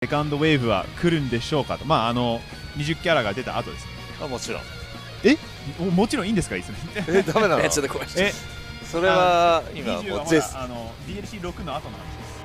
セカンドウェーブは来るんでしょうかと、まあ20キャラが出た後ですね。もちろん。もちろんいいんですか、いいですね。ダメなの？ちょっとそれは今20はもうゼス。DLC6 の後の話です。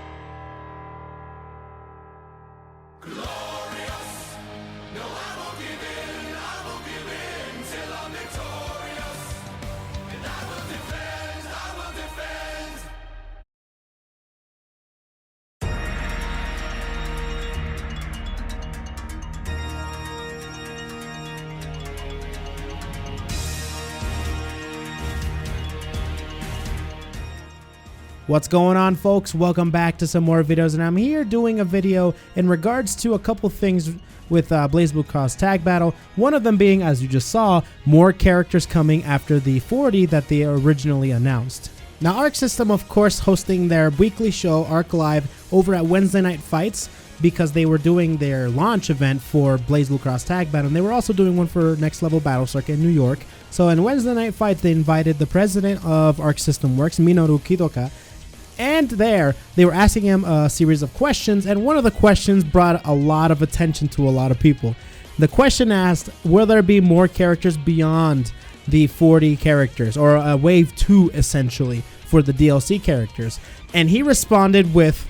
What's going on, folks? Welcome back to some more videos, and I'm here doing a video in regards to a couple things with Blazblue Cross Tag Battle. One of them being, as you just saw, more characters coming after the 40 that they originally announced. Now, Arc System, of course, hosting their weekly show, Arc Live, over at Wednesday Night Fights, because they were doing their launch event for Blazblue Cross Tag Battle, and they were also doing one for Next Level Battle Circuit in New York. So in Wednesday Night Fights, they invited the president of Arc System Works, Minoru Kidoka, and there, they were asking him a series of questions, and one of the questions brought a lot of attention to a lot of people. The question asked, will there be more characters beyond the 40 characters, or a wave 2, essentially, for the DLC characters? And he responded with,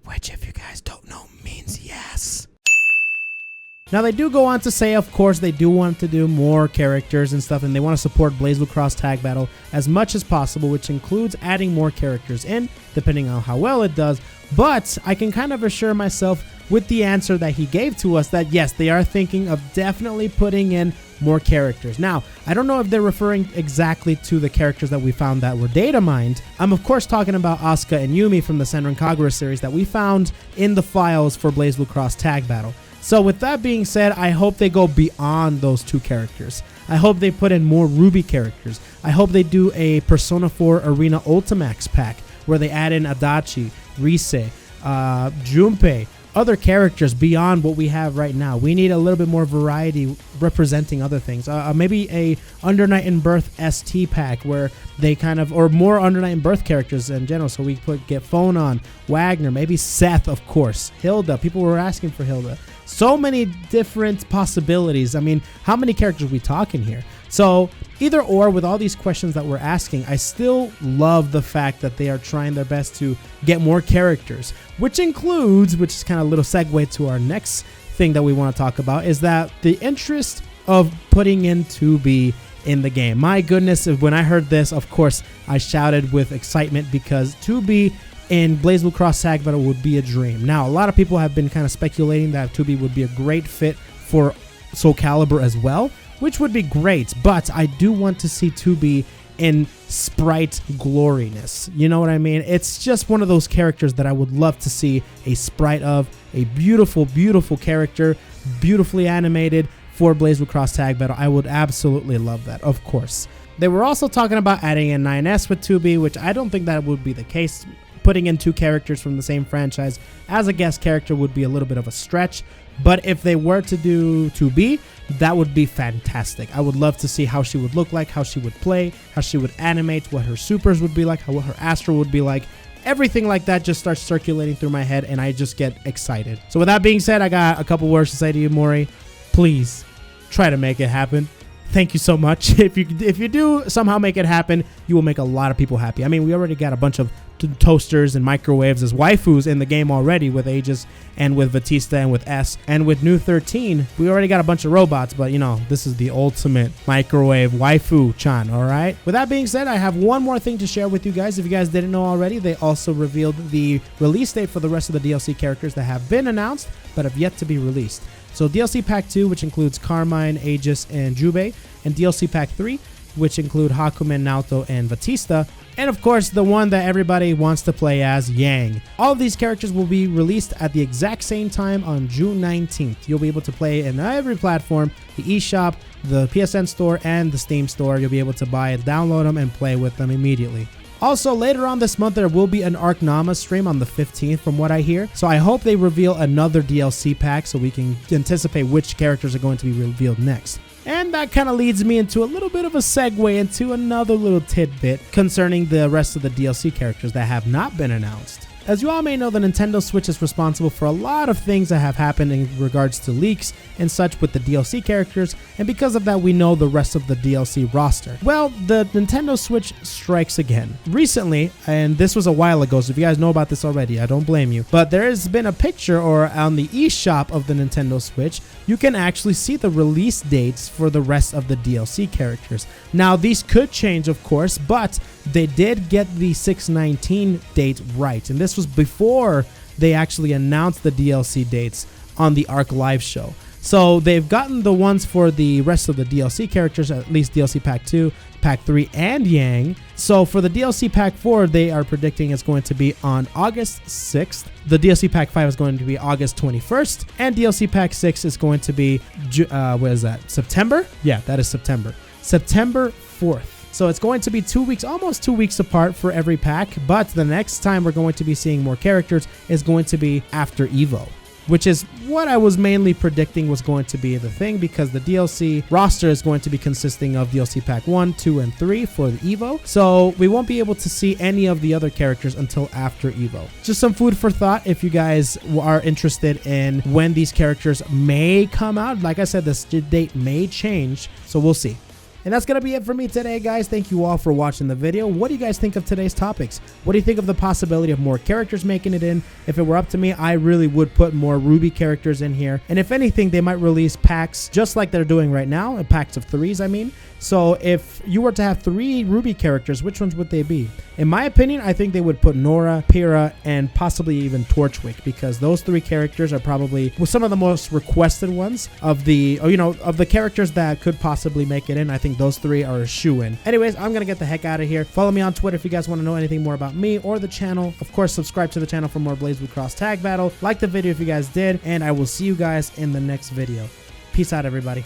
which, if you guys don't know, means yes. Now, they do go on to say, of course, they do want to do more characters and stuff, and they want to support Blazblue Cross Tag Battle as much as possible, which includes adding more characters in, depending on how well it does. But I can kind of assure myself with the answer that he gave to us that, yes, they are thinking of definitely putting in more characters. Now, I don't know if they're referring exactly to the characters that we found that were data mined. I'm, of course, talking about Asuka and Yumi from the Senran Kagura series that we found in the files for Blazblue Cross Tag Battle. So with that being said, I hope they go beyond those two characters. I hope they put in more Ruby characters. I hope they do a Persona 4 Arena Ultimax pack where they add in Adachi, Rise, Junpei, other characters beyond what we have right now. We need a little bit more variety representing other things. Maybe a Under Night in Birth ST pack where they kind of, or more Under Night in Birth characters in general. So we could get Phonon, Wagner, maybe Seth, of course, Hilda. People were asking for Hilda. So many different possibilities. I mean, how many characters are we talking here? So either or, with all these questions that we're asking, I still love the fact that they are trying their best to get more characters, which includes, which is kind of a little segue to our next thing that we want to talk about, is that the interest of putting in 2B in the game. My goodness, when I heard this, of course, I shouted with excitement because 2B in Blazblue Cross Tag Battle would be a dream. Now, a lot of people have been kind of speculating that 2B would be a great fit for Soul Calibur as well, which would be great, but I do want to see 2B in sprite gloriness. You know what I mean? It's just one of those characters that I would love to see a sprite of, a beautiful, beautiful character, beautifully animated for Blazblue Cross Tag Battle. I would absolutely love that, of course. They were also talking about adding in 9S with 2B, which I don't think that would be the case. Putting in two characters from the same franchise as a guest character would be a little bit of a stretch, but if they were to do 2B, that would be fantastic. I would love to see how she would look like, how she would play, how she would animate, what her supers would be like, what her Astro would be like. Everything like that just starts circulating through my head, and I just get excited. So with that being said, I got a couple words to say to you, Mori. Please try to make it happen. Thank you so much. If you do somehow make it happen, you will make a lot of people happy. I mean, we already got a bunch of toasters and microwaves as waifus in the game already with Aegis and with Batista and with S. And with New 13, we already got a bunch of robots, but you know, this is the ultimate microwave waifu-chan, all right? With that being said, I have one more thing to share with you guys. If you guys didn't know already, they also revealed the release date for the rest of the DLC characters that have been announced but have yet to be released. So DLC Pack 2, which includes Carmine, Aegis, and Jubei, and DLC Pack 3, which include Hakumen, Naoto, and Batista, and of course the one that everybody wants to play as, Yang. All of these characters will be released at the exact same time on June 19th. You'll be able to play in every platform, the eShop, the PSN store, and the Steam store. You'll be able to buy it, download them, and play with them immediately. Also, later on this month, there will be an Arc Nama stream on the 15th from what I hear. So I hope they reveal another DLC pack so we can anticipate which characters are going to be revealed next. And that kind of leads me into a little bit of a segue into another little tidbit concerning the rest of the DLC characters that have not been announced. As you all may know, the Nintendo Switch is responsible for a lot of things that have happened in regards to leaks and such with the DLC characters, and because of that we know the rest of the DLC roster. Well, the Nintendo Switch strikes again. Recently, and this was a while ago, so if you guys know about this already, I don't blame you, but there has been a picture or on the eShop of the Nintendo Switch, you can actually see the release dates for the rest of the DLC characters. Now, these could change, of course, but they did get the 6/19 date right, and this was before they actually announced the DLC dates on the Arc Live show. So they've gotten the ones for the rest of the DLC characters, at least DLC Pack 2, Pack 3, and Yang. So for the DLC Pack 4, they are predicting it's going to be on August 6th. The DLC Pack 5 is going to be August 21st. And DLC Pack 6 is going to be, what is that, September? Yeah, that is September. September 4th. So it's going to be 2 weeks, almost 2 weeks apart for every pack. But the next time we're going to be seeing more characters is going to be after EVO, which is what I was mainly predicting was going to be the thing, because the DLC roster is going to be consisting of DLC Pack 1, 2, and 3 for the EVO. So we won't be able to see any of the other characters until after EVO. Just some food for thought if you guys are interested in when these characters may come out. Like I said, this date may change, so we'll see. And that's going to be it for me today, guys. Thank you all for watching the video. What do you guys think of today's topics? What do you think of the possibility of more characters making it in? If it were up to me, I really would put more Ruby characters in here. And if anything, they might release packs just like they're doing right now, packs of 3s, I mean. So if you were to have 3 Ruby characters, which ones would they be? In my opinion, I think they would put Nora, Pyrrha, and possibly even Torchwick, because those 3 characters are probably some of the most requested ones of the, of the characters that could possibly make it in. I think those 3 are a shoo-in. Anyways, I'm gonna get the heck out of here. Follow me on Twitter if you guys want to know anything more about me or the channel. Of course, subscribe to the channel for more Blazblue Cross Tag Battle. Like the video if you guys did, and I will see you guys in the next video. Peace out, everybody.